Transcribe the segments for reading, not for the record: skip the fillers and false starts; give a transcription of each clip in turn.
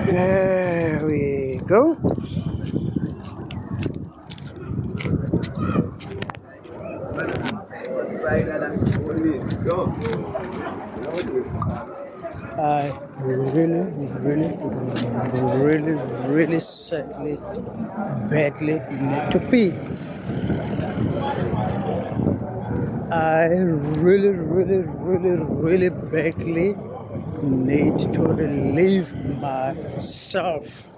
There we go. I really sadly, badly need to pee. I really badly need to relieve myself.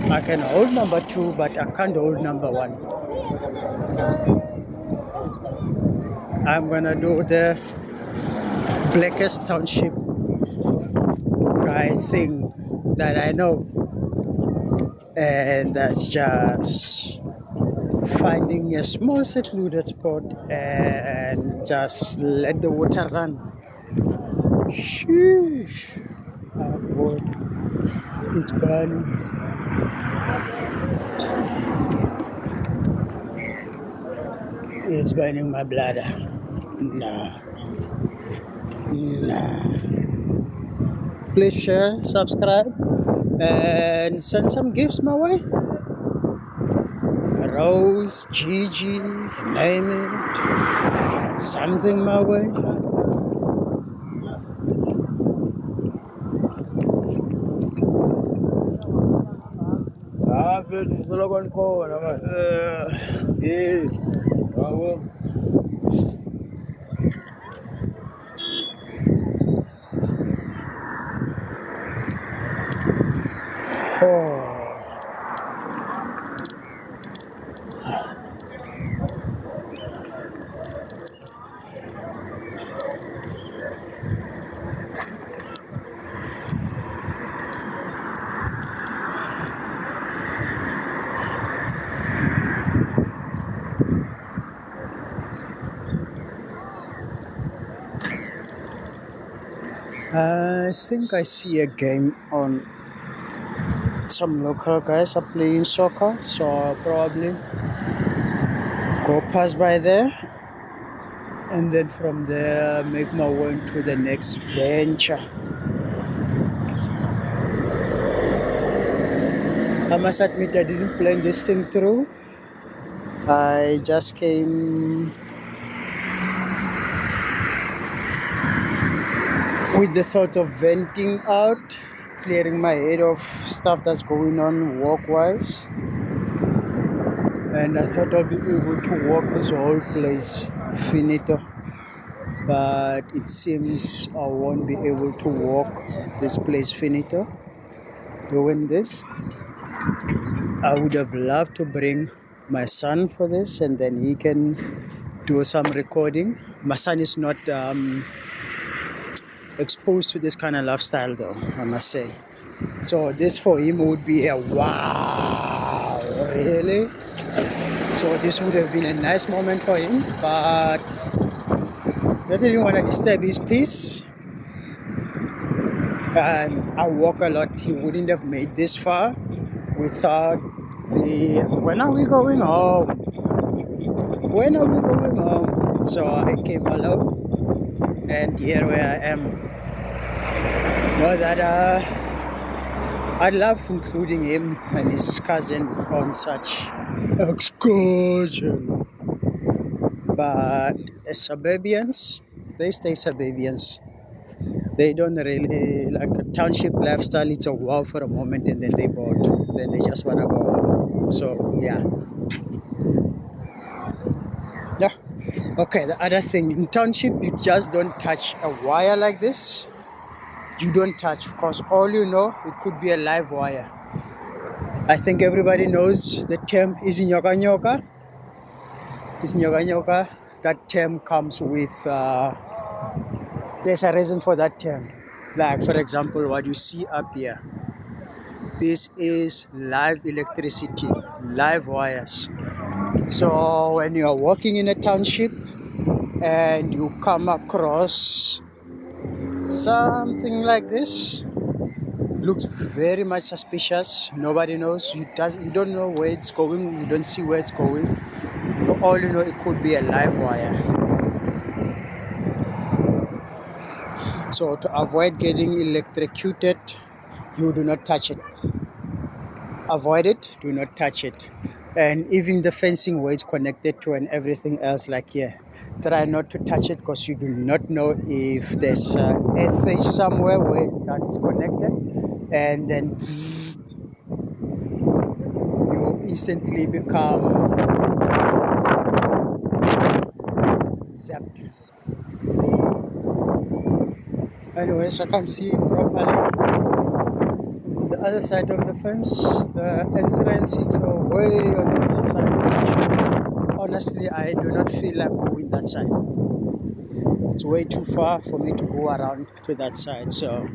I can hold number two, but I can't hold number one. I'm gonna do the Blackest Township guy thing that I know, and that's just finding a small secluded spot and just let the water run. Sheesh. Oh boy, it's burning. It's burning my bladder. Nah, nah. Please share, subscribe, and send some gifts my way. Rose, Gigi, name it. Something my way. Oh. I think I see a game on. Some local guys are playing soccer, so I'll probably go pass by there and then from there make my way to the next venture. I must admit I didn't plan this thing through. I just came with the thought of venting out, clearing my head of stuff that's going on work-wise. And I thought I'd be able to walk this whole place finito. But it seems I won't be able to walk this place finito doing this. I would have loved to bring my son for this and then he can do some recording. My son is not exposed to this kind of lifestyle though, I must say. So this for him would be a wow, really? So this would have been a nice moment for him, but I didn't want to disturb his peace. And I walk a lot. He wouldn't have made this far without the when are we going home? When are we going home? So I came alone and here where I am. Know that I'd love including him and his cousin on such excursion. But as suburbians, they stay suburbians. They don't really like a township lifestyle. It's a wow for a moment and then they bored. Then they just wanna go home. So yeah. Yeah. Okay, the other thing in township you just don't touch a wire like this. You don't touch because all you know it could be a live wire. I think everybody knows the term izinyoka nyoka. Izinyoka nyoka. That term comes with there's a reason for that term. Like for example, what you see up here. This is live electricity, live wires. So when you are walking in a township and you come across something like this, looks very much suspicious. Nobody knows. You don't know where it's going. You don't see where it's going. For all you know, it could be a live wire. So to avoid getting electrocuted, you do not touch it. Avoid it, do not touch it. And even the fencing where it's connected to and everything else, like here, try not to touch it because you do not know if there's SH somewhere where that's connected, and then you instantly become zapped. Anyways, I can see properly. On the other side of the fence, the entrance is way on the other side. Which, honestly, I do not feel like going that side. It's way too far for me to go around to that side. So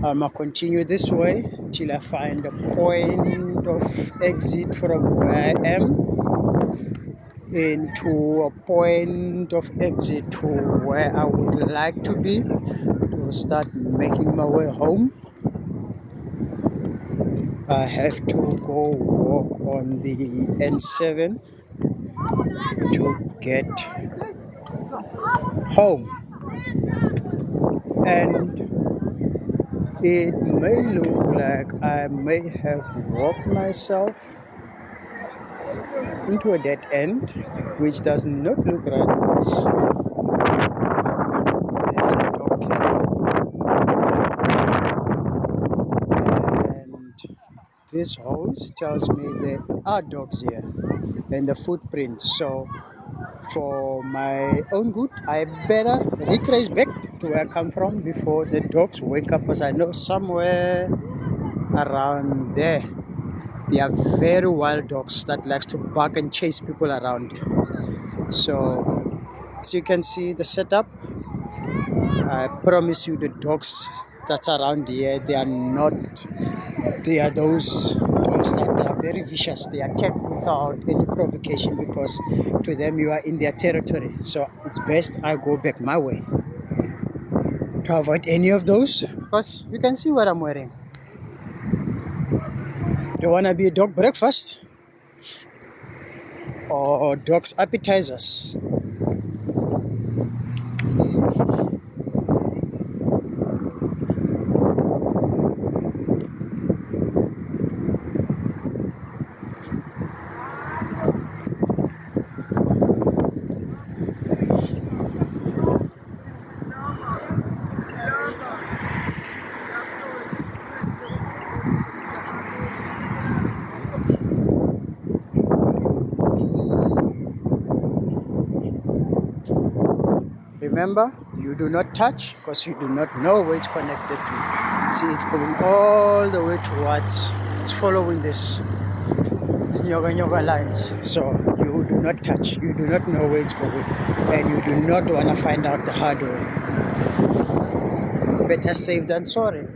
I'll continue this way till I find a point of exit from where I am into a point of exit to where I would like to be to start making my way home. I have to go walk on the N7 to get home, and it may look like I may have walked myself into a dead end, which does not look right because there's a dog kennel and this house tells me there are dogs here and the footprint. So for my own good, I better retrace back to where I come from before the dogs wake up, because I know somewhere around there are very wild dogs that likes to bark and chase people around. So as you can see the setup, I promise you the dogs that's around here, they are those dogs that are very vicious. They attack without any provocation because to them you are in their territory. So it's best I go back my way to avoid any of those, because you can see what I'm wearing. Don't want to be a dog breakfast or dog's appetizers. Remember, you do not touch because you do not know where it's connected to. See, it's going all the way towards, it's following this Nyoga lines. So you do not touch, you do not know where it's going, and you do not want to find out the hard way. Better safe than sorry.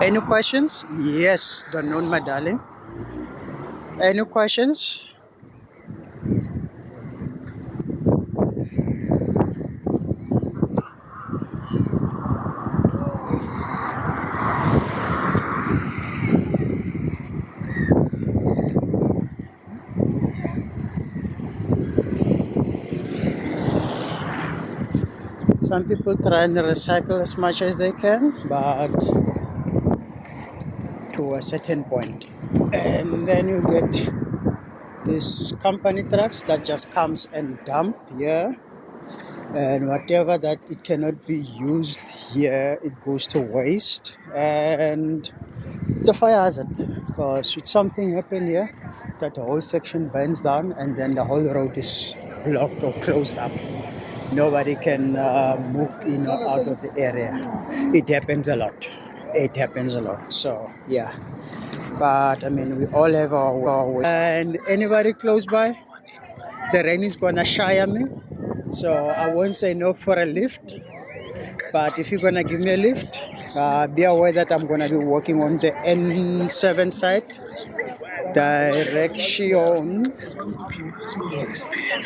Any questions? Yes, Danon, my darling. Any questions? Some people try and recycle as much as they can, but to a certain point. And then you get these company trucks that just comes and dump here, and whatever that it cannot be used here, it goes to waste, and it's a fire hazard because should something happen here, that the whole section burns down and then the whole road is blocked or closed up. Nobody can move in or out of the area. It happens a lot. It happens a lot. So yeah, but I mean, we all have our way. And anybody close by, the rain is gonna shower me, so I won't say no for a lift. But if you're gonna give me a lift, be aware that I'm gonna be walking on the N7 side, direction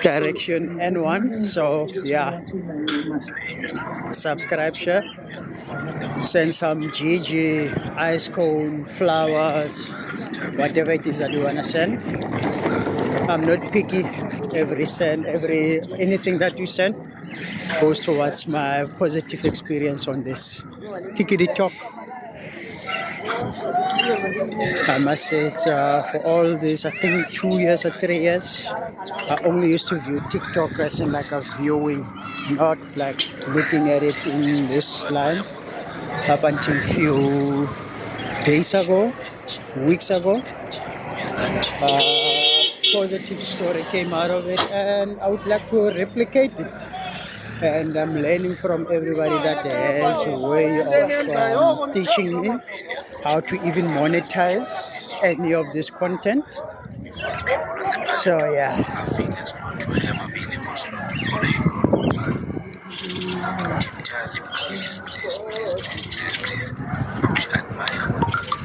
direction N1. So yeah, subscribe, share, send some GG, ice cone, flowers, whatever it is that you wanna send. I'm not picky. Every send, every anything that you send goes towards my positive experience on this. Tickety talk. I must say it's for all this, I think 2 years or 3 years, I only used to view TikTok as in like a viewing, not like looking at it in this line. Up until few days ago, weeks ago, positive story came out of it, and I would like to replicate it. And I'm learning from everybody that has a way of teaching me how to even monetize any of this content. So yeah.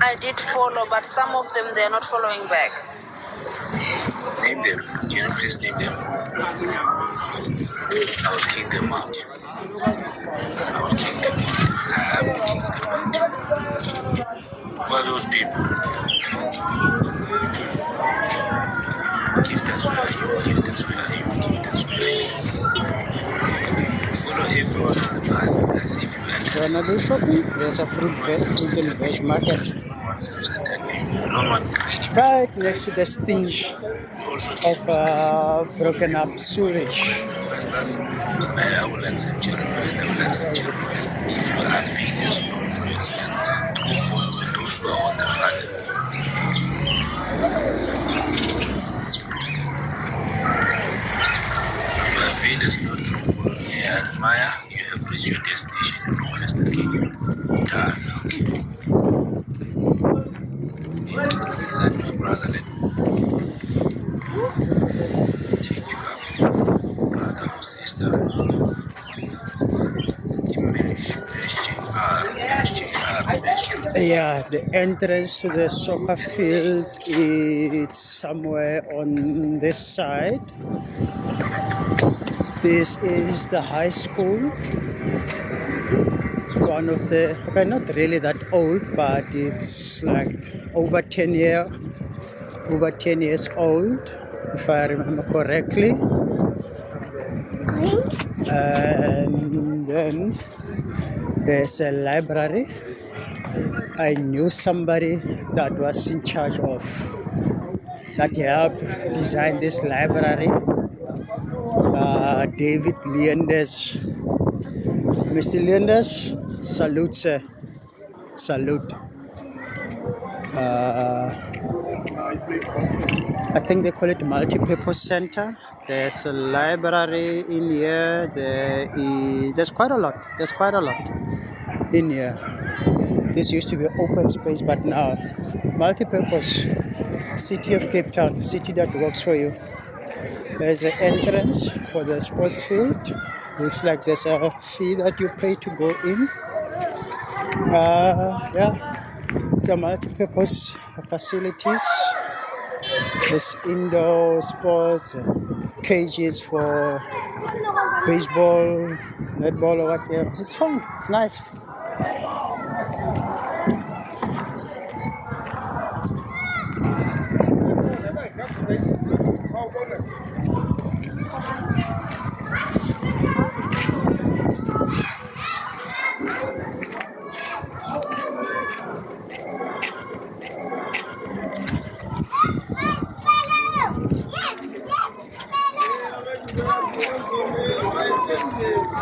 I did follow, but some of them they're not following back. Name them. Can you please name them? I will kick them out. I will kick them out. I will kick them out. Who are those people? Gift us, where are you? Gift us, where are you? Gift us, where are you? Follow everyone on the path as if you enter. When I do shopping, there's a fruit and veg market right next to the stinge of broken up sewage. I will accept your request. I will accept your request. If you are failures, not for yourself, to follow those who are on the planet. You are failures, not to follow me. I admire you have reached your destination. Request again. Okay. My brother, let me take you up. Brother or sister. Yeah, the entrance to the soccer field is somewhere on this side. This is the high school. One of the, okay, not really that old, but it's like over 10 years old, if I remember correctly. And then there's a library. I knew somebody that was in charge of, that helped design this library. David Leanders. Mr. Leanders, salute, sir. Salute. I think they call it multi-purpose center. There's a library in here. There's quite a lot. There's quite a lot in here. This used to be open space, but now multi-purpose. City of Cape Town, city that works for you. There's an entrance for the sports field. Looks like there's a fee that you pay to go in. Yeah, it's a multi-purpose facilities. There's indoor sports, cages for baseball, netball, or whatever. It's fun. It's nice.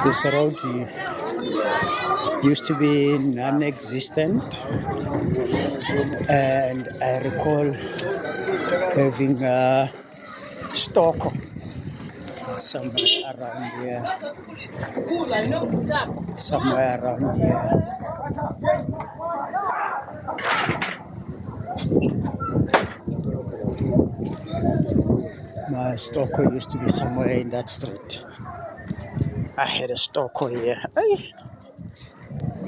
This road used to be non-existent, and I recall having a stalker somewhere around here. Somewhere around here. My stalker used to be somewhere in that street. I had a stalker here. Hey.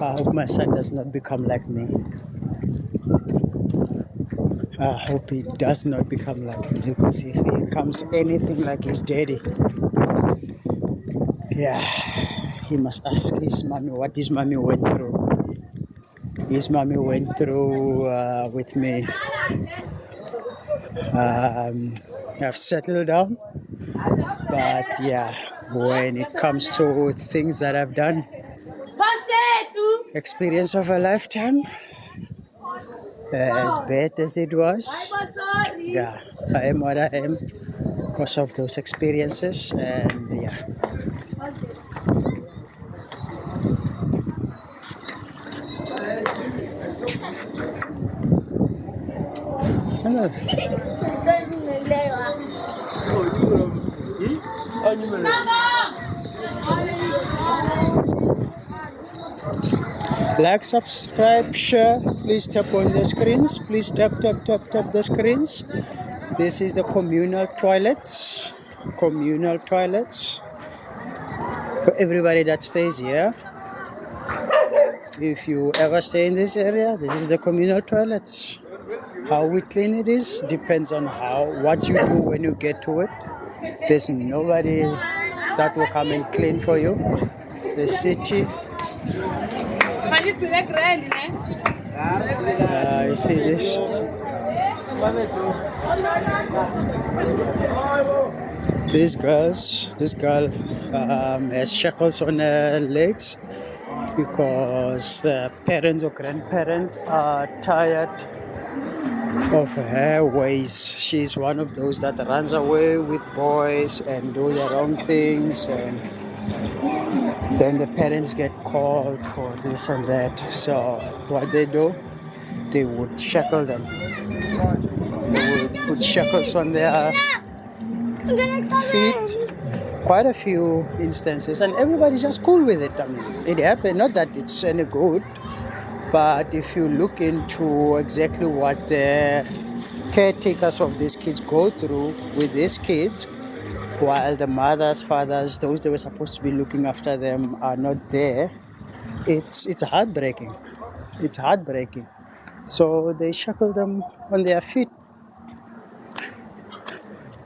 I hope my son does not become like me. I hope he does not become like him, because if he becomes anything like his daddy, yeah, he must ask his mommy what his mommy went through. His mommy went through with me. I've settled down, but yeah, when it comes to things that I've done, experience of a lifetime, as bad as it was, yeah, I am what I am because of those experiences, and yeah. Hello. Like, subscribe, share. Please tap on the screens. Please tap the screens. This is the communal toilets. Communal toilets for everybody that stays here. If you ever stay in this area, this is the communal toilets. How we clean it is depends on what you do when you get to it. There's nobody that will come and clean for you. The city. You see this? This girl has shackles on her legs because the parents or grandparents are tired of her ways. She's one of those that runs away with boys and do the wrong things, and then the parents get called for this and that. So what they do, they would shackle them. They would put shackles on their feet. Quite a few instances, and everybody's just cool with it. I mean, it happened. Not that it's any good, but if you look into exactly what the caretakers of these kids go through with these kids, while the mothers, fathers, those that were supposed to be looking after them are not there, it's heartbreaking. It's heartbreaking. So they shackle them on their feet.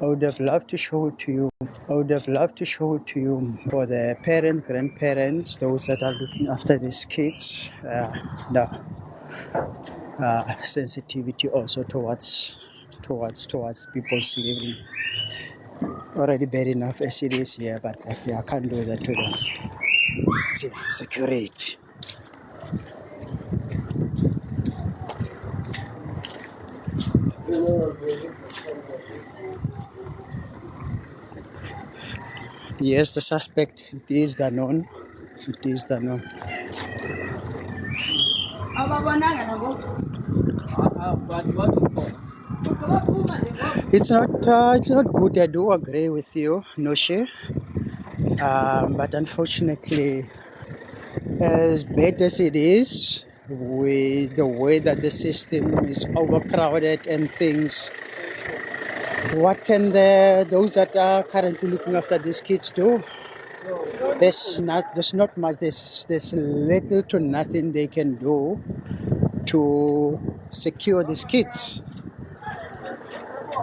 I would have loved to show it to you. I would have loved to show it to you for the parents, grandparents, those that are looking after these kids. No. Sensitivity also towards people's living. Already bad enough as it is here, but I can't do that to them. Security. Yes, the suspect, it is the known. It is the known. It's not good. I do agree with you, Noshe. But unfortunately, as bad as it is, with the way that the system is overcrowded and things, what can those that are currently looking after these kids do? There's not much. There's little to nothing they can do to secure these kids.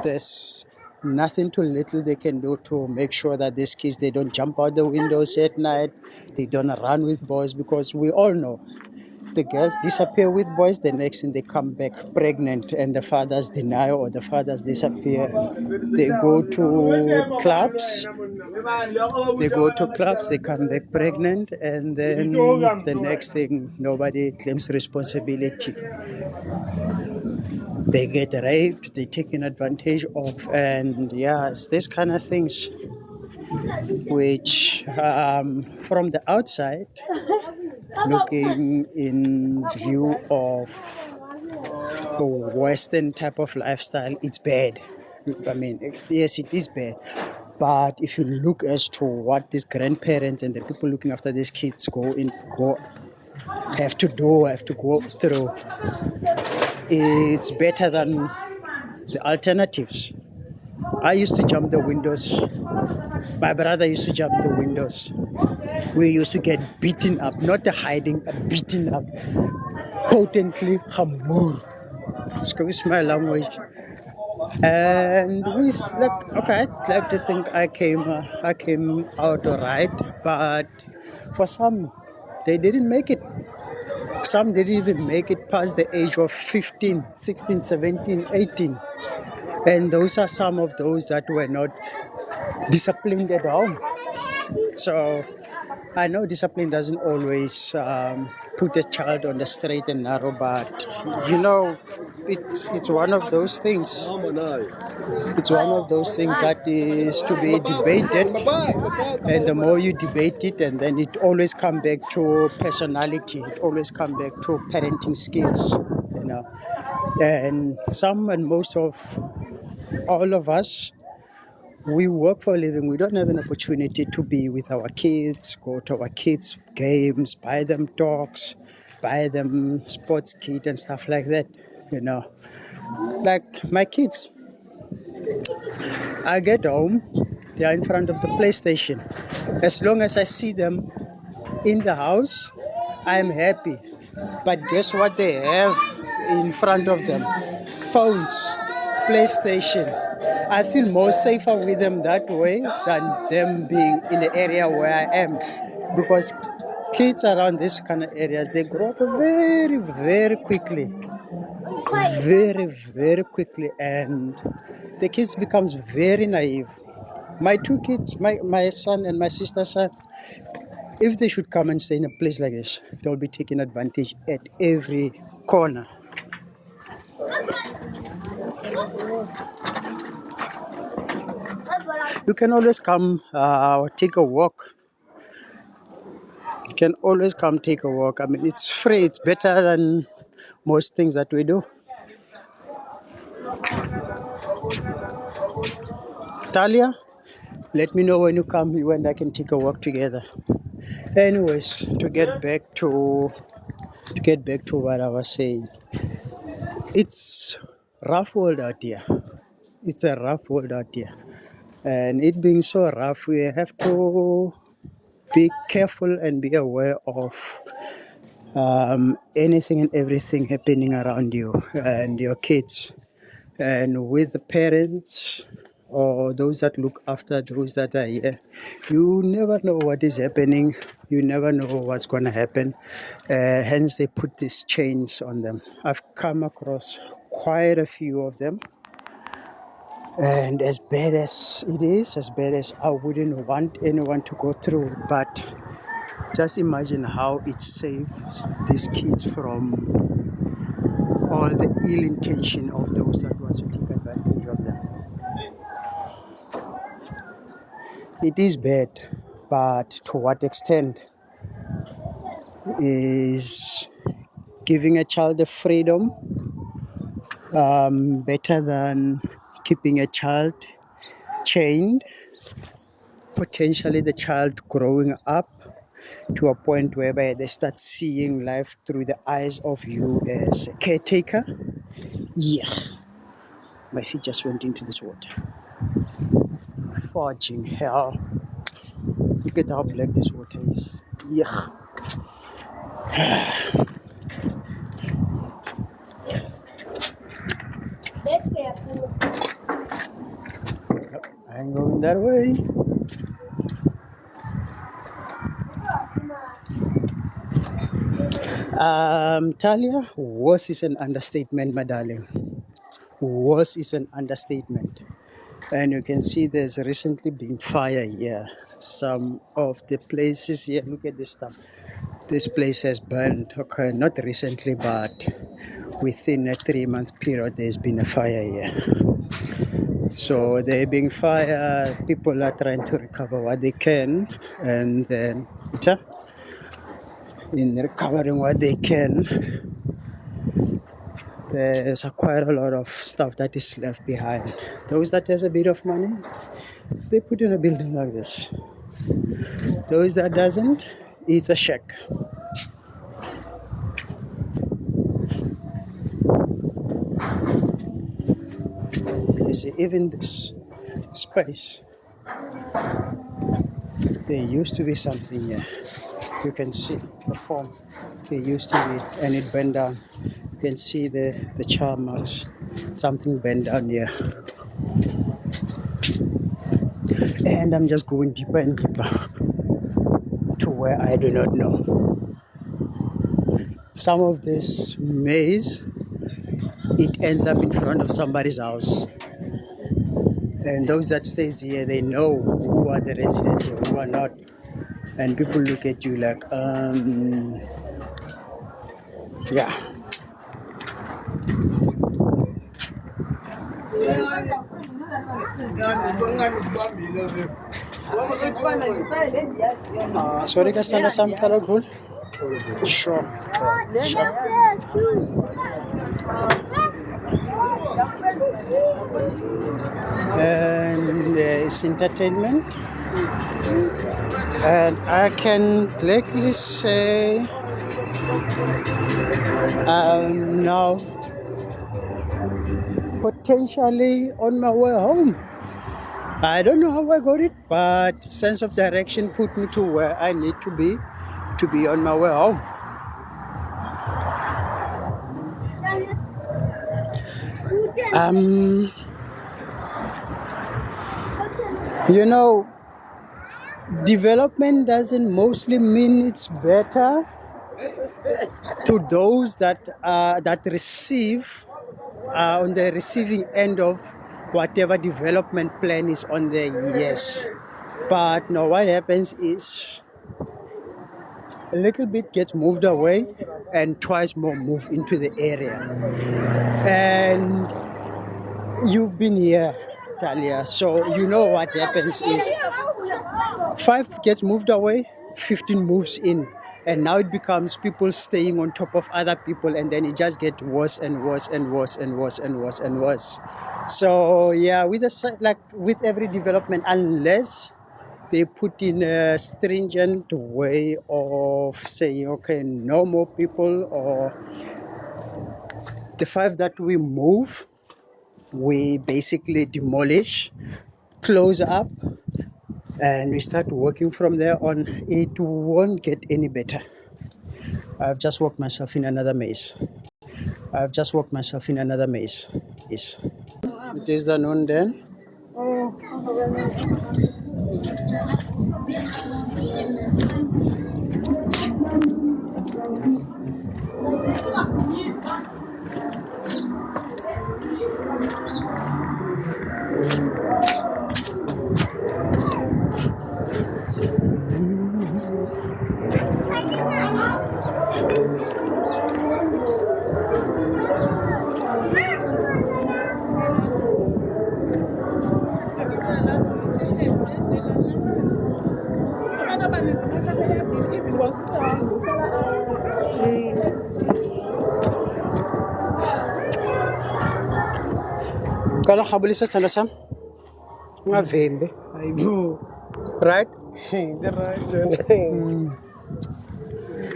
There's nothing too little they can do to make sure that these kids, they don't jump out the windows at night, they don't run with boys, because we all know the girls disappear with boys, the next thing they come back pregnant, and the fathers deny, or the fathers disappear. They go to clubs, they come back pregnant, and then the next thing, nobody claims responsibility. They get raped, they're taken advantage of, and it's this kind of things which, from the outside, looking in view of the Western type of lifestyle, it's bad. I mean, yes, it is bad. But if you look as to what these grandparents and the people looking after these kids have to go through, it's better than the alternatives. I used to jump the windows. My brother used to jump the windows. We used to get beaten up, not hiding, but beaten up. Potently hamur. excuse my language. And like, okay, I'd like to think I came out alright, but for some, they didn't make it. Some didn't even make it past the age of 15, 16, 17, 18. And those are some of those that were not disciplined at home. So I know discipline doesn't always put a child on the straight and narrow, but you know, it's one of those things. It's one of those things that is to be debated, and the more you debate it, and then it always come back to personality. It always come back to parenting skills, you know. And some and most of all of us, we work for a living. We don't have an opportunity to be with our kids, go to our kids' games, buy them dogs, buy them sports kit and stuff like that. You know, like my kids, I get home, they are in front of the PlayStation. As long as I see them in the house, I am happy. But guess what they have in front of them? Phones, PlayStation. I feel more safer with them that way than them being in the area where I am. Because kids around this kind of areas, they grow up very, very quickly. Very, very quickly. And the kids becomes very naive. My two kids, my son and my sister's son, if they should come and stay in a place like this, they'll be taking advantage at every corner. You can always come take a walk. You can always come take a walk. I mean, it's free. It's better than most things that we do. Talia, let me know when you come. You and I can take a walk together. Anyways, to get back to what I was saying, it's rough world out here. It's a rough world out here, and it being so rough, we have to be careful and be aware of anything and everything happening around you and your kids, and with the parents or those that look after those that are here. You never know what is happening. You never know what's going to happen. Hence, they put these chains on them. I've come across quite a few of them. And as bad as it is, as bad as I wouldn't want anyone to go through it, but just imagine how it saves these kids from all the ill intention of those that want to take advantage of them. It is bad, but to what extent is giving a child the freedom better than keeping a child chained, potentially the child growing up to a point whereby they start seeing life through the eyes of you as a caretaker. Yeah, my feet just went into this water. Forging hell. Look at how black this water is. Yeah. I ain't going that way. Talia, worse is an understatement, my darling. Worse is an understatement. And you can see there's recently been fire here. Some of the places here, look at this stuff. This place has burned. Okay, not recently, but within a 3-month period, there's been a fire here. So there being fire, people are trying to recover what they can, and then in recovering what they can, there's quite a lot of stuff that is left behind. Those that has a bit of money, they put in a building like this. Those that doesn't, it's a shack. You see, even this space, there used to be something here. You can see the form they used to be, and it bent down. You can see the charm marks. Something bent down here. And I'm just going deeper and deeper to where I do not know. Some of this maze, it ends up in front of somebody's house. And those that stays here, they know who are the residents or who are not. And people look at you like, yeah. Sorry, guys, some color cool. Sure. And it's entertainment. And I can gladly say now potentially on my way home. I don't know how I got it, but sense of direction put me to where I need to be on my way home. You know, development doesn't mostly mean it's better to those that receive on the receiving end of whatever development plan is on there, yes. But now what happens is a little bit gets moved away and twice more move into the area. And you've been here, Talia, so you know what happens is 5 gets moved away, 15 moves in. And now it becomes people staying on top of other people, and then it just gets worse and worse and worse and worse and worse and worse. So yeah, with every development, unless they put in a stringent way of saying, okay, no more people, or the 5 that we move, we basically demolish, close up, and we start working from there on, it won't get any better. I've just walked myself in another maze. Yes. It is the noon then. Kala khabulisa sana sam. Ngavembe. Ayibo. Right? The right.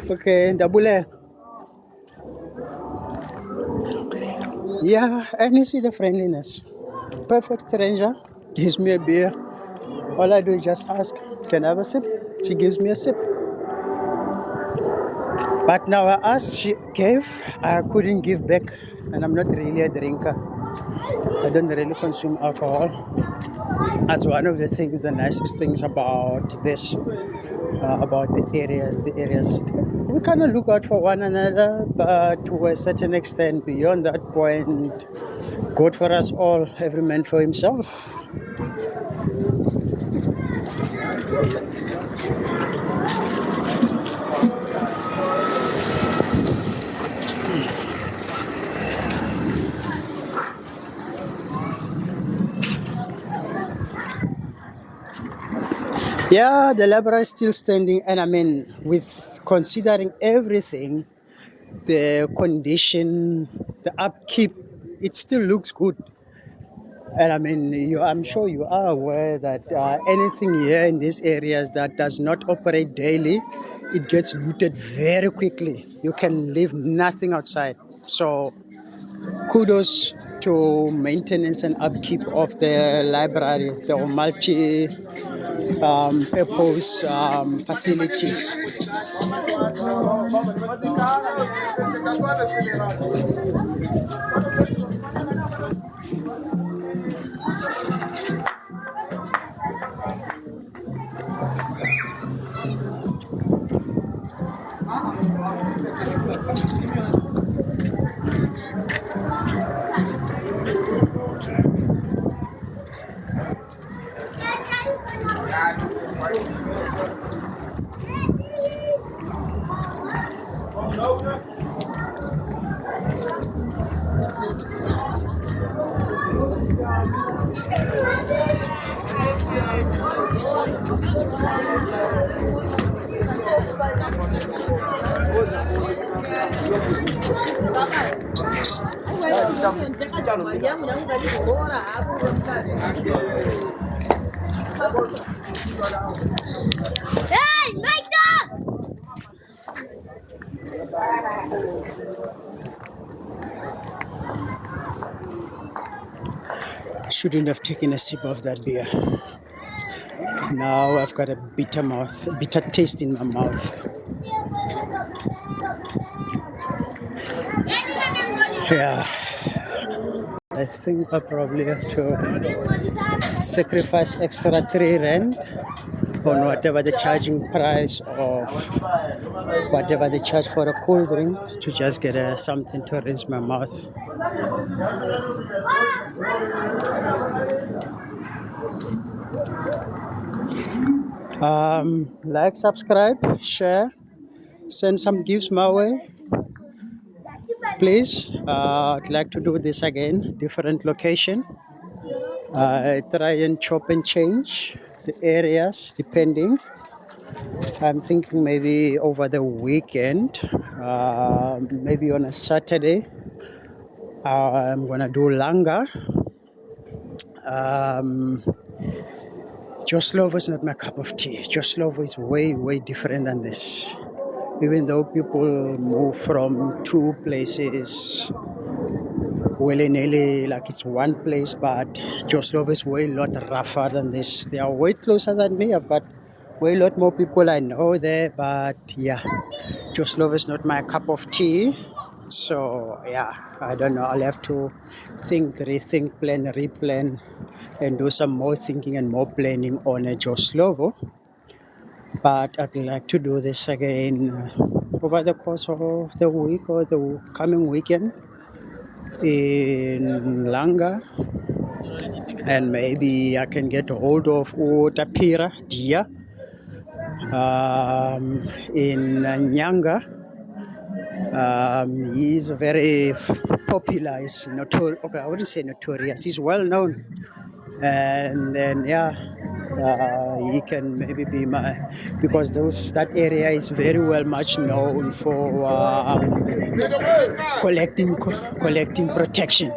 Okay, ndabule. Yeah, and you see the friendliness. Perfect stranger gives me a beer. All I do is just ask, can I have a sip? She gives me a sip. But now I asked, she gave, I couldn't give back. And I'm not really a drinker. I don't really consume alcohol. That's one of the things, the nicest things about this, about the areas. We kind of look out for one another, but to a certain extent, beyond that point, God for us all, every man for himself. Yeah, the library is still standing, and I mean, with considering everything, the condition, the upkeep, it still looks good. And I mean, I'm sure you are aware that anything here in these areas that does not operate daily, it gets looted very quickly. You can leave nothing outside. So kudos to maintenance and upkeep of the library, the multi-purpose facilities. Hey, Michael! Shouldn't have taken a sip of that beer. Now I've got a bitter taste in my mouth. Yeah, I think I probably have to sacrifice extra 3 rand on whatever the charging price of whatever they charge for a cold drink to just get something to rinse my mouth. Like, subscribe, share, send some gifts my way, please. I'd like to do this again, different location. I try and chop and change the areas depending. I'm thinking maybe over the weekend, maybe on a Saturday, I'm gonna do Langa. Joslovo is not my cup of tea. Joslovo is way different than this. Even though people move from 2 places willy-nilly like it's one place, but Joslovo is way lot rougher than this. They are way closer than me. I've got way lot more people I know there, but yeah, Joslovo is not my cup of tea. So yeah, I don't know. I'll have to think, rethink, plan, replan, and do some more thinking and more planning on a Joslovo. But I'd like to do this again over the course of the week or the coming weekend in Langa, and maybe I can get a hold of Tapira Dia in Nyanga. He's very popular. He's notorious. Okay, I wouldn't say notorious. He's well known, and then yeah, he can maybe be my, because that area is very well much known for collecting protection.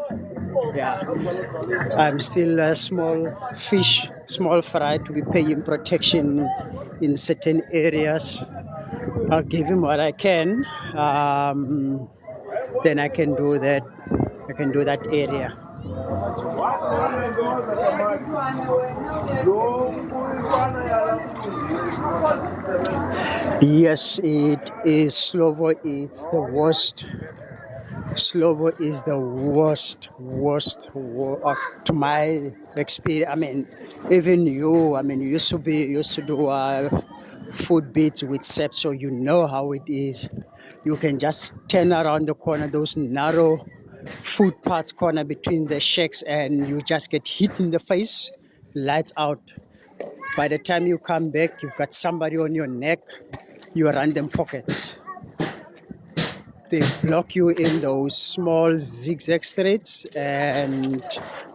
Yeah, I'm still a small fish, small fry to be paying protection in certain areas. I'll give him what I can. Then I can do that. I can do that area. Yes, it is. Slovo. It's the worst. Slovo is the worst to my experience. I mean, even you. I mean, you used to do food beats with Sep, so you know how it is. You can just turn around the corner, those narrow footpaths corner between the shacks, and you just get hit in the face, lights out. By the time you come back, you've got somebody on your neck, your random pockets. They block you in those small zigzag streets, and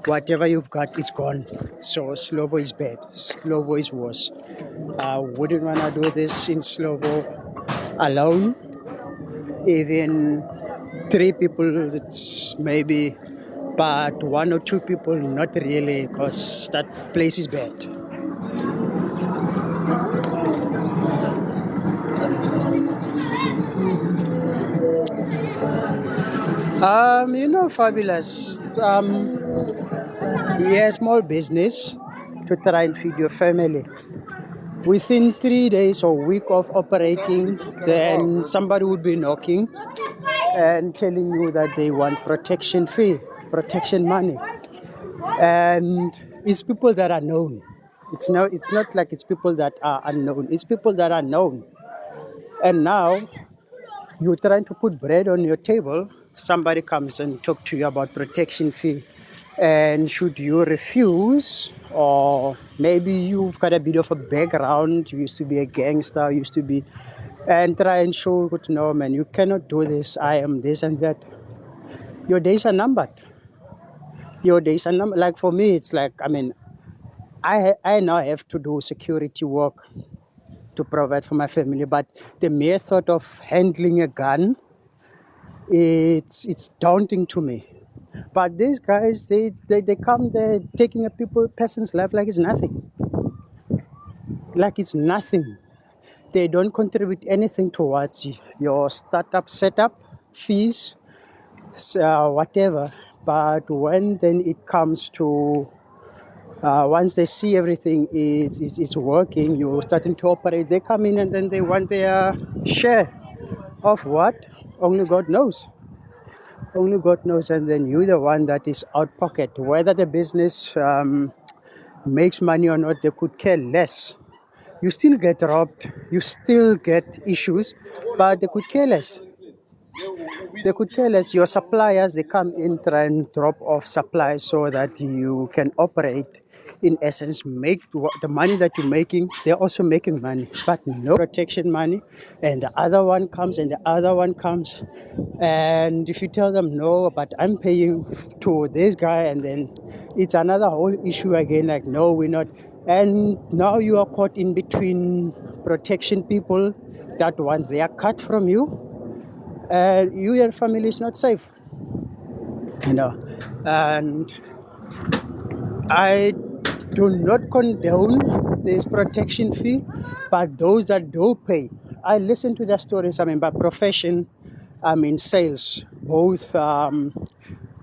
whatever you've got is gone. So Slovo is bad. Slovo is worse. I wouldn't want to do this in Slovo alone. Even 3 people, it's maybe, but 1 or 2 people, not really, because that place is bad. Fabulous. Small business to try and feed your family. Within 3 days or week of operating, then somebody would be knocking and telling you that they want protection fee, protection money. And it's people that are known. It's not like it's people that are unknown. It's people that are known. And now you're trying to put bread on your table, somebody comes and talk to you about protection fee. And should you refuse, or maybe you've got a bit of a background, you used to be a gangster, and try and show, no man, you cannot do this, I am this and that. Your days are numbered. Like for me, it's like, I now have to do security work to provide for my family, but the mere thought of handling a gun, it's daunting to me. But these guys, they come there taking a person's life like it's nothing. Like it's nothing. They don't contribute anything towards your startup setup, fees, whatever. But when then it comes to once they see everything is working, you're starting to operate, they come in and then they want their share of what? Only God knows. Only God knows, and then you're the one that is out pocket. Whether the business makes money or not, they could care less. You still get robbed, you still get issues, but they could care less. They could care less. Your suppliers, they come in, try and drop off supplies so that you can operate. In essence, make the money that you're making, they're also making money, but no protection money. And the other one comes, and the other one comes. And if you tell them, no, but I'm paying to this guy, and then it's another whole issue again, like, no, we're not. And now you are caught in between protection people that once they are cut from you, and you and your family is not safe. And I do not condone this protection fee, but those that do pay, I listen to their stories. By profession, I'm in sales, both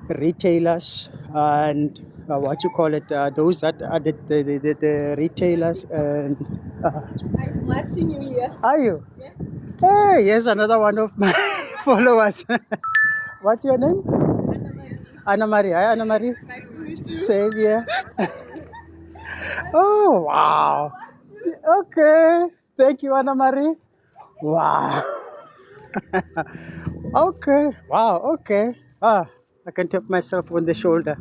retailers and those that are the retailers. And I'm watching you here. are you? Yeah. Hey, yes, another one of my followers. What's your name? Anna Marie. Hi, Anna Marie. Nice to meet you. Same here. Oh, wow. Okay. Thank you, Anna Marie. Wow. Okay. Wow. Okay. I can tap myself on the shoulder.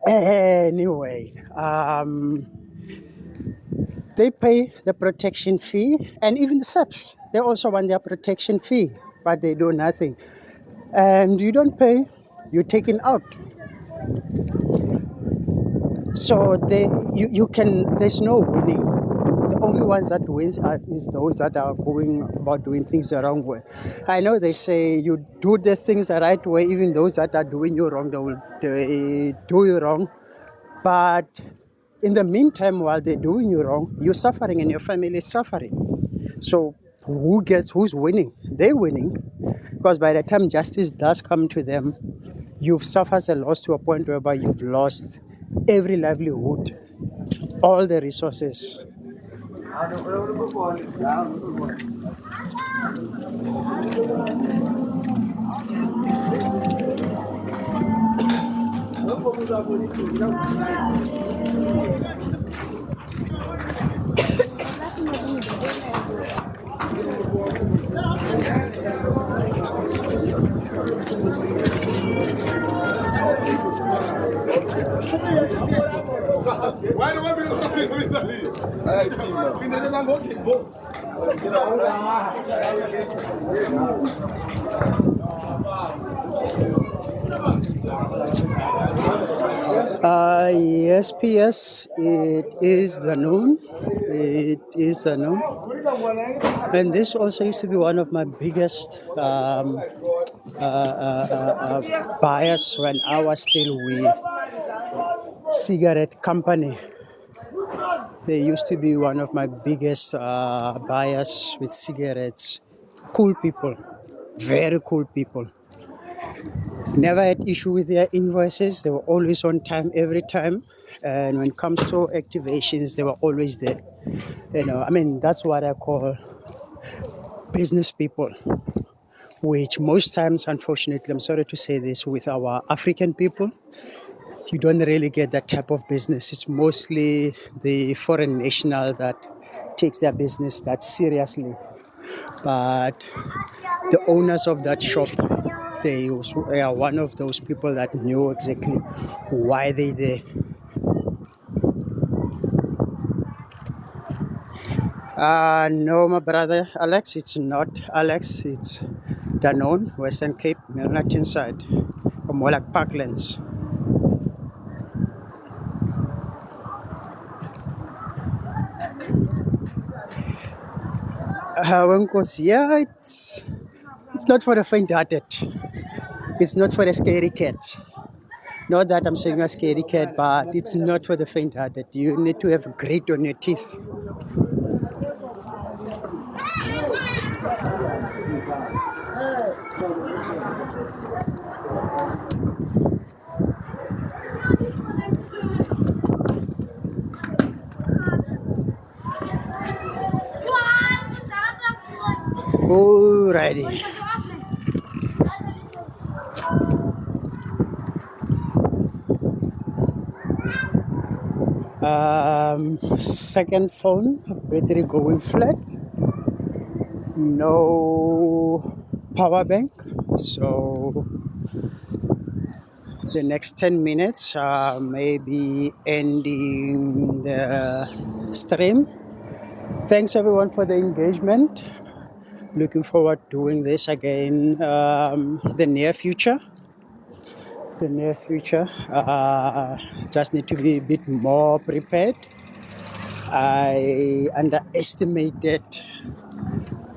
Anyway, they pay the protection fee, and even the SAPs, they also want their protection fee, but they do nothing. And you don't pay, you're taken out. So there's no winning. The only ones that wins is those that are going about doing things the wrong way. I know they say you do the things the right way, even those that are doing you wrong, they do you wrong. But in the meantime, while they're doing you wrong, you're suffering and your family is suffering. So who's winning? They're winning, because by the time justice does come to them, you've suffered a loss to a point whereby you've lost every livelihood, all the resources. Yes, PS, it is the noon. It is the noon. And this also used to be one of my biggest buyers when I was still with cigarette company. They used to be one of my biggest buyers with cigarettes. Cool people, very cool people. Never had issue with their invoices. They were always on time every time. And when it comes to activations, they were always there. I mean, that's what I call business people, which most times, unfortunately, I'm sorry to say this, with our African people, you don't really get that type of business. It's mostly the foreign national that takes their business that seriously. But the owners of that shop, they are one of those people that knew exactly why they there. No, my brother Alex, it's not Alex, it's Danone, Western Cape, Milnerton side, or more like Parklands. Yeah, it's not for the faint-hearted. It's not for the scary cats. Not that I'm saying a scary cat, but it's not for the faint-hearted. You need to have grit on your teeth. Alrighty. Second phone, battery going flat. No power bank. So the next 10 minutes, maybe ending the stream. Thanks everyone for the engagement. Looking forward to doing this again the near future. Just need to be a bit more prepared. I underestimated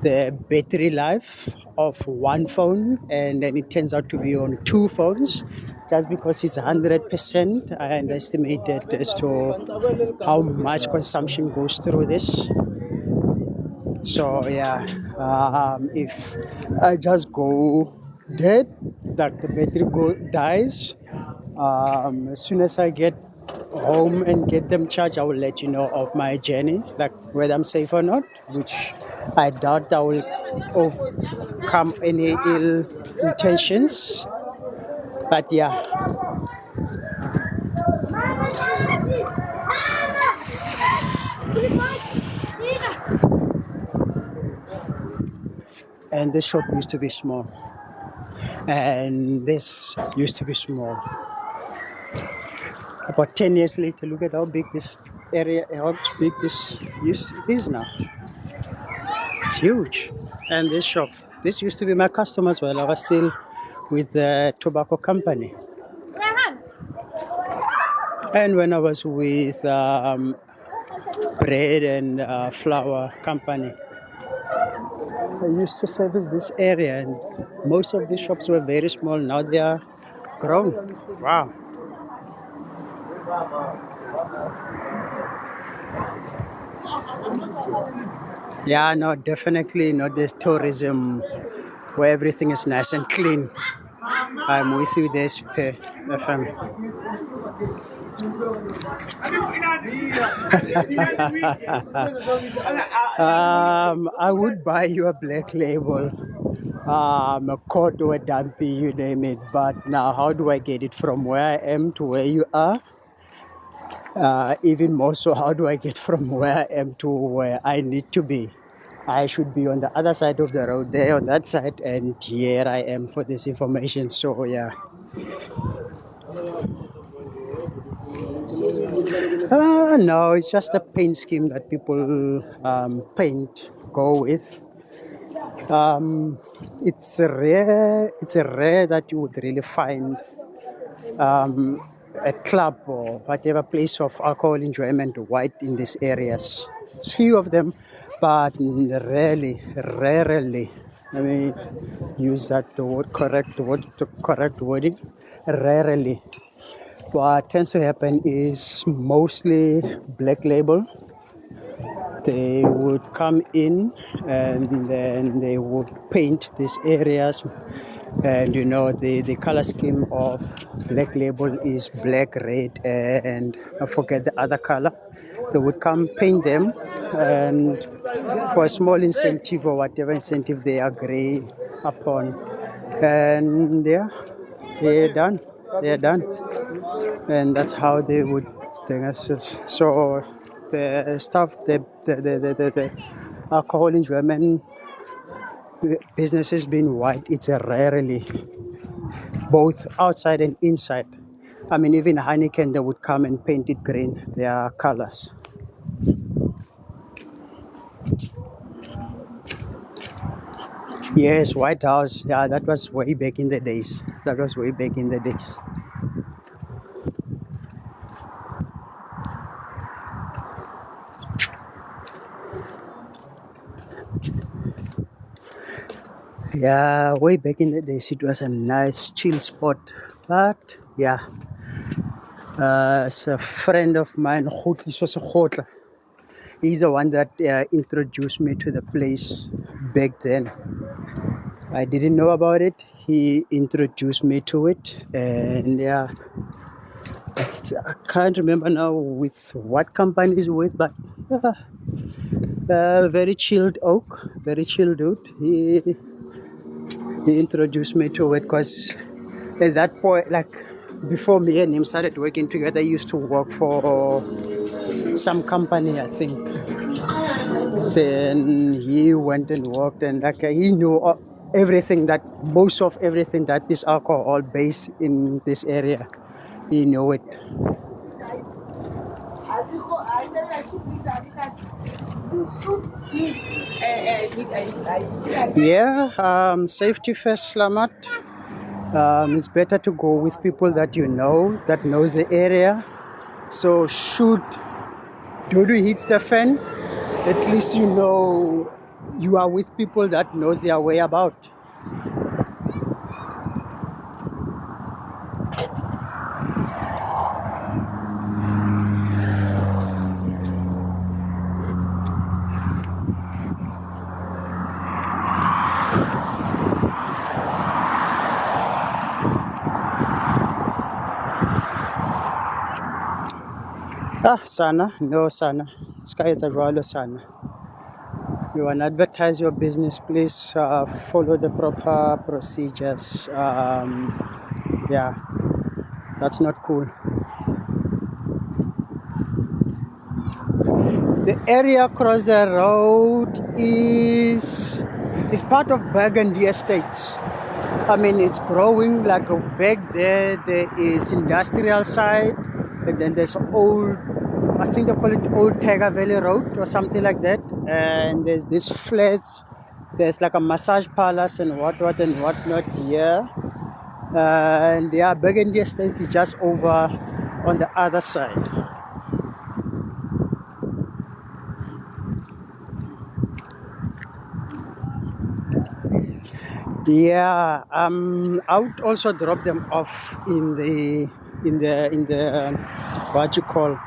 the battery life of one phone, and then it turns out to be on two phones. Just because it's 100%, I underestimated as to how much consumption goes through this. So yeah, if I just go dead, like the battery dies, as soon as I get home and get them charged, I will let you know of my journey, like whether I'm safe or not, which I doubt I will overcome any ill intentions. But yeah. And this shop used to be small. And this used to be small. About 10 years later, look at how big this area, how big this is now. It's huge. And this shop, this used to be my customers while I was still with the tobacco company. And when I was with bread and flour company, I used to service this area, and most of the shops were very small. Now they are grown. Wow. Yeah, no, definitely not the tourism where everything is nice and clean. I'm with you there, FM. I would buy you a black label, a coat or a dumpy, you name it. But now, how do I get it from where I am to where you are? Even more so, how do I get from where I am to where I need to be? I should be on the other side of the road, there on that side, and here I am for this information. So yeah. No, it's just a paint scheme that people go with. It's rare that you would really find a club or whatever place of alcohol enjoyment white in these areas. It's few of them, but rarely. Let me use the correct wording. Rarely. What tends to happen is mostly black label. They would come in and then they would paint these areas, And you know, the color scheme of Black Label is black, red, and I forget the other color. They would come paint them, and for a small incentive or whatever incentive they agree upon. And yeah, they're done. They're done. And that's how they would think us. So the stuff, the alcohol enjoyment businesses being white, it's a rarely, both outside and inside. I mean, even Heineken, they would come and paint it green, their colors. Yes, White House. Yeah, that was way back in the days. That was way back in the days. Yeah, way back in the days, it was a nice chill spot. But yeah, it's a friend of mine, this was a Khotla. He's the one that introduced me to the place back then. I didn't know about it. He introduced me to it, and yeah, I can't remember now with what company is with, but very chilled oak, very chilled dude. He introduced me to it because at that point, like before me and him started working together, he used to work for some company, I think. Then he went and worked, and like he knew everything that most of everything that is alcohol based in this area. He knew it. Yeah, safety first, Slamat. It's better to go with people that you know, that knows the area. So should Dodo hits the fan, at least you know you are with people that knows their way about. Ah, Sana, no Sana. Sky is a roller Sana. You want to advertise your business, please follow the proper procedures. Yeah, that's not cool. The area across the road is part of Burgundy Estates. I mean, it's growing like a back there. There is industrial side, and then there's old, I think they call it Old Tiger Valley Road or something like that. And there's this flats. There's like a massage palace and whatnot here. And yeah, Burgundy Estates is just over on the other side. Yeah, I would also drop them off in the what you call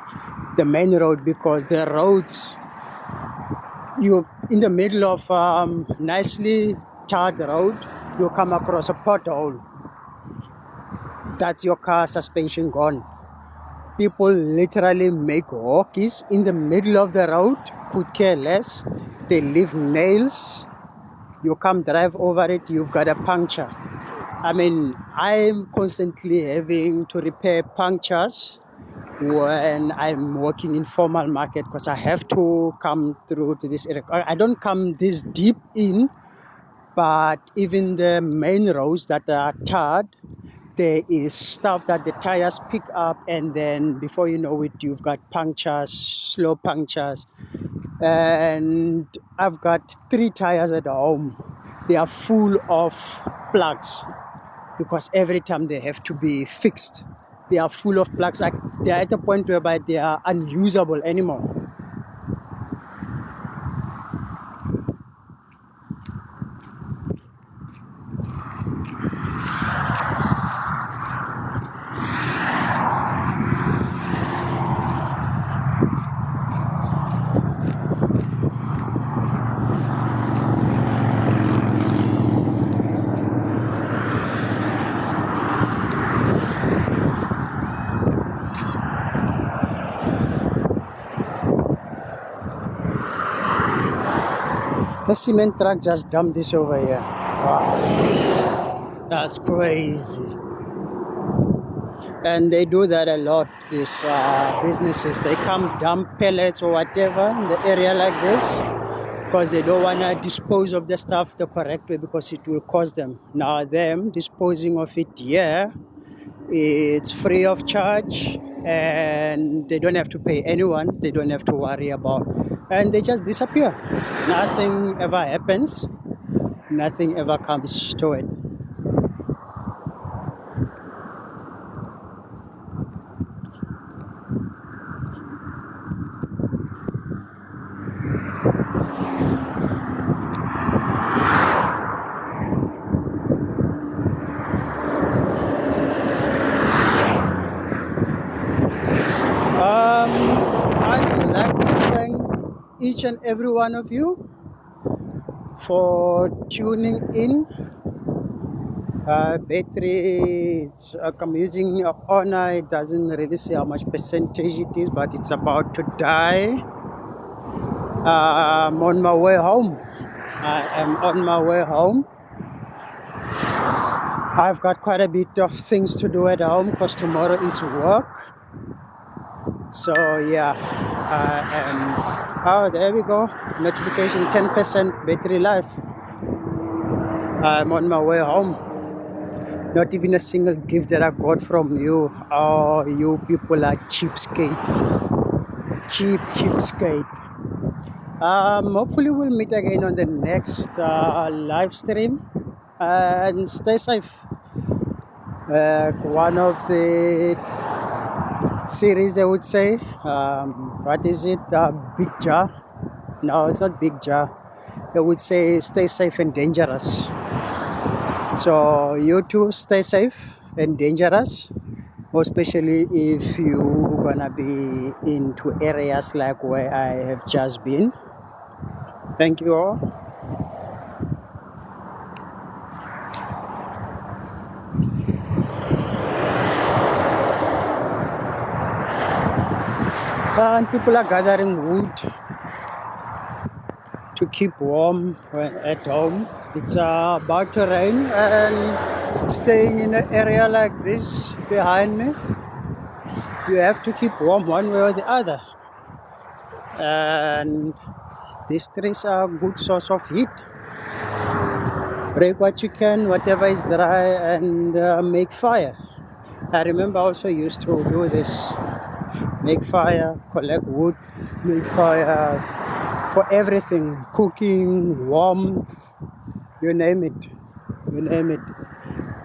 the main road, because the roads, you in the middle of nicely tarred road, you come across a pothole. That's your car suspension gone. People literally make walkies in the middle of the road, could care less. They leave nails. You come drive over it, you've got a puncture. I mean, I'm constantly having to repair punctures when I'm working in formal market, because I have to come through to this area. I don't come this deep in, but even the main roads that are tarred, there is stuff that the tires pick up, and then before you know it, you've got punctures, slow punctures. And I've got 3 tires at home. They are full of plugs, because every time they have to be fixed. They are full of plugs. Like they are at a point whereby they are unusable anymore. The cement truck just dumped this over here. Wow. That's crazy. And they do that a lot, these businesses. They come dump pellets or whatever in the area like this because they don't want to dispose of the stuff the correct way because it will cost them. Now them disposing of it here, it's free of charge and they don't have to pay anyone. They don't have to worry about. And they just disappear. Nothing ever happens. Nothing ever comes to it. I'd like to thank each and every one of you for tuning in. Battery is I'm using Honor. It doesn't really say how much percentage it is, but it's about to die. I'm on my way home. I am on my way home. I've got quite a bit of things to do at home because tomorrow is work. So yeah, I am. Oh, there we go. Notification 10% battery life. I'm on my way home. Not even a single gift that I got from you. Oh, you people are cheapskate. Cheapskate. Hopefully we'll meet again on the next live stream. And stay safe. One of the series I would say, what is it? Big Jar? No, it's not Big Jar. I would say stay safe and dangerous. So you too stay safe and dangerous, especially if you're gonna be into areas like where I have just been. Thank you all. And people are gathering wood to keep warm at home. It's about to rain, and staying in an area like this behind me, you have to keep warm one way or the other. And these trees are a good source of heat. Break what you can, whatever is dry, and make fire. I remember I also used to do this. Make fire, collect wood, make fire for everything, cooking, warmth, you name it.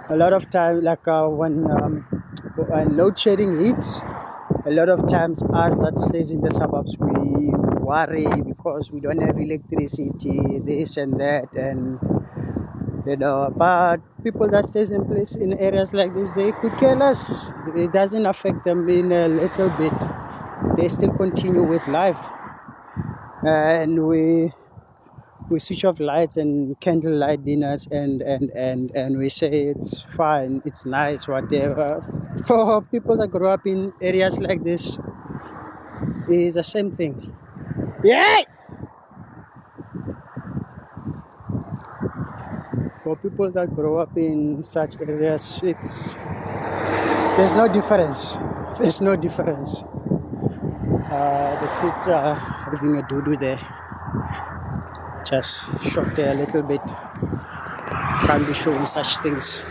A lot of time, like when load shedding hits, a lot of times us that stays in the suburbs, we worry because we don't have electricity, this and that, and but people that stays in areas like this, they could care less. It doesn't affect them in a little bit. They still continue with life, and we switch off lights and candlelight dinners, and we say it's fine, it's nice, whatever. For people that grow up in areas like this, it's the same thing. Yeah. For people that grow up in such areas, there's no difference. The kids are having a doo-doo there. Just shocked there a little bit. Can't be showing such things.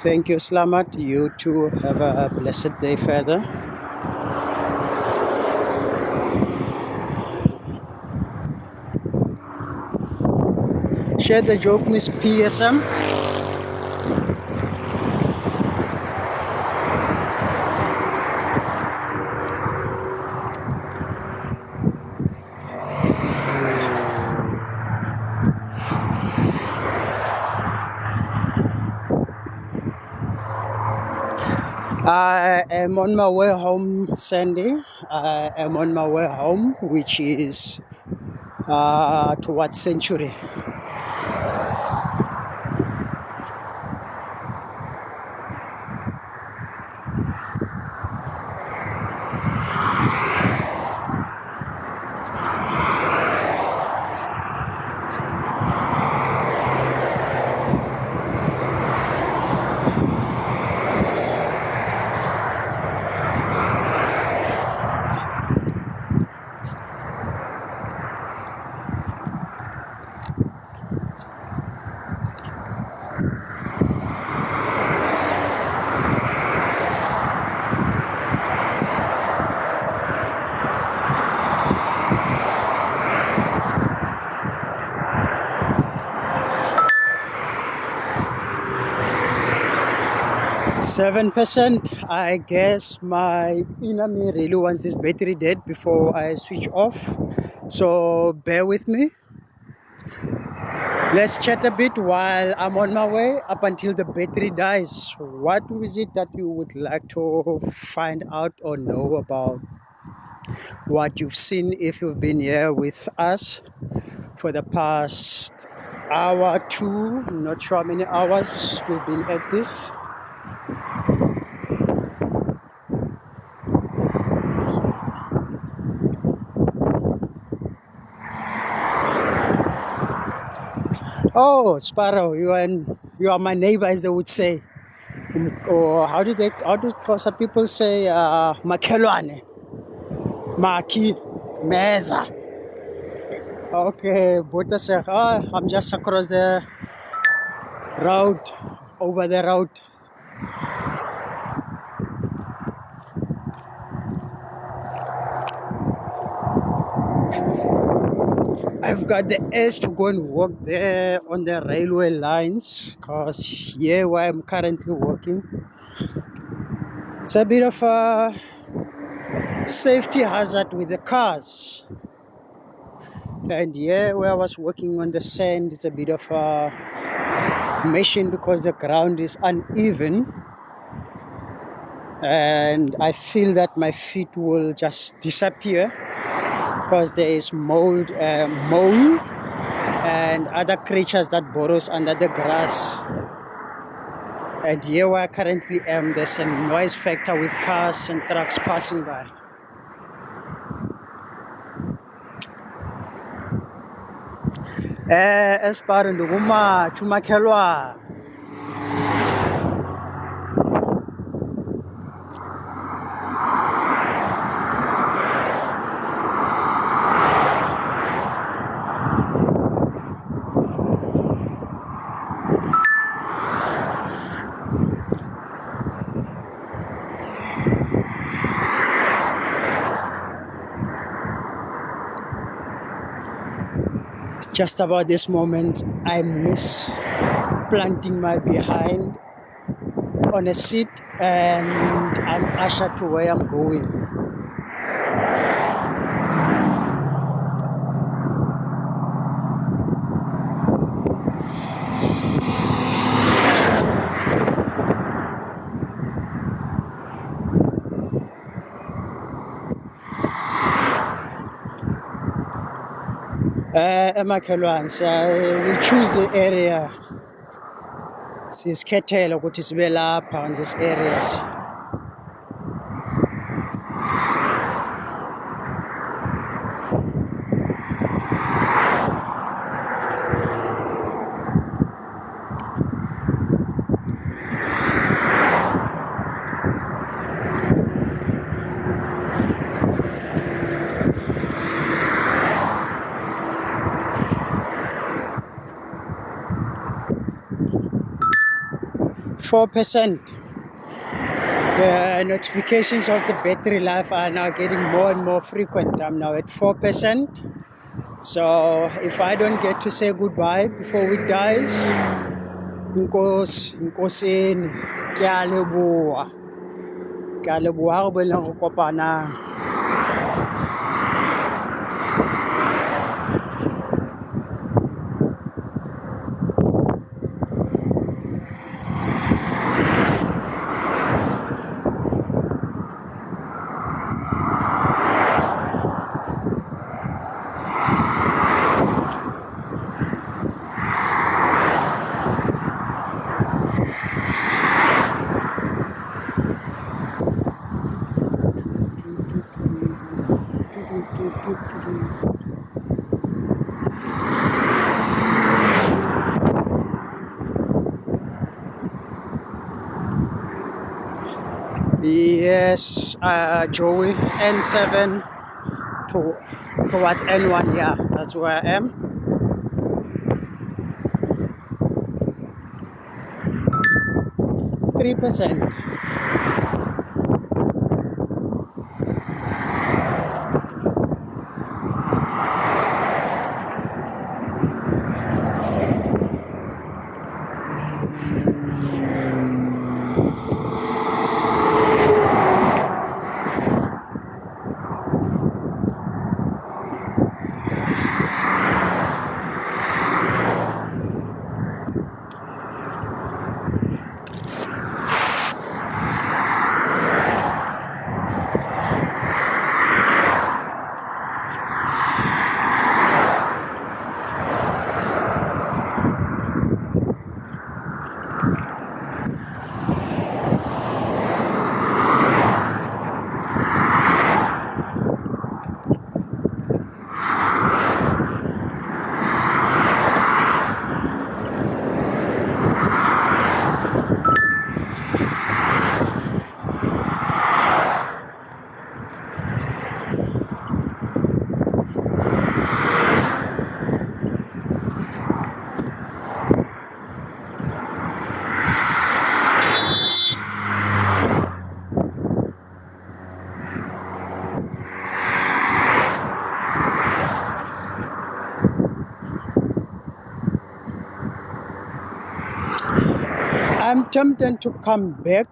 Thank you, Slamat. You too have a blessed day further. Share the joke, Miss PSM. I am on my way home, Sandy. I am on my way home, which is towards Century. 7%. I guess my inner me really wants this battery dead before I switch off. So bear with me. Let's chat a bit while I'm on my way up until the battery dies. What is it that you would like to find out or know about what you've seen if you've been here with us for the past hour, two, not sure how many hours we've been at this. Oh, Sparrow, you are my neighbor, as they would say. Or how do Xhosa people say makhelwane, maki, meza. Okay, Botasek. I'm just across the road, over the road. I've got the urge to go and walk there on the railway lines because here where I'm currently working, it's a bit of a safety hazard with the cars. And here where I was working on the sand, it's a bit of a mission because the ground is uneven. And I feel that my feet will just disappear because there is mole and other creatures that burrows under the grass. And here where I currently am, there's a noise factor with cars and trucks passing by. Esparo ndukuma chumakhelwa. 'Just about this moment, I miss planting my behind on a seat and I'm ushered to where I'm going. Emakhelwane, we choose the area. Sisikhethela ukuthi sibe lapha on these areas. %. The notifications of the battery life are now getting more and more frequent. I'm now at 4%. So if I don't get to say goodbye before it dies, Nkosini, Kyaleboa. Kyaleboa go belang go kopana. Yes, Joey, N7 towards N1, yeah, that's where I am. %. I'm tempted to come back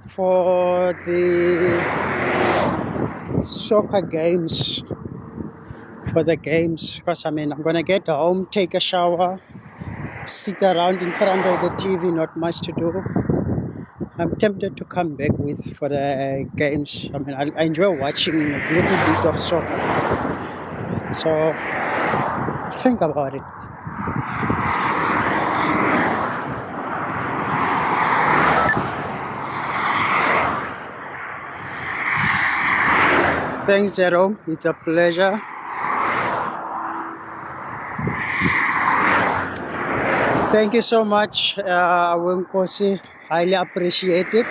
for the soccer games. For the games, because I mean, I'm gonna get home, take a shower, sit around in front of the TV, not much to do. I'm tempted to come back for the games. I mean, I enjoy watching a little bit of soccer. So think about it. Thanks, Jerome. It's a pleasure. Thank you so much, Awemkosi. Highly appreciate it.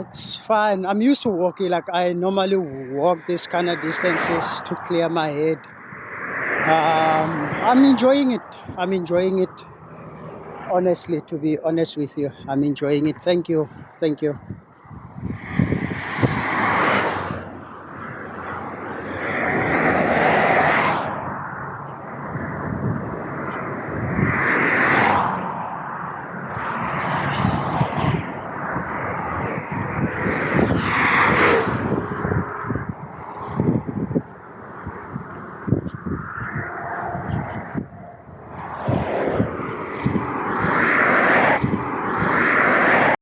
It's fun. I'm used to walking. Like I normally walk this kind of distances to clear my head. I'm enjoying it. I'm enjoying it. Honestly, to be honest with you, I'm enjoying it. Thank you. Thank you.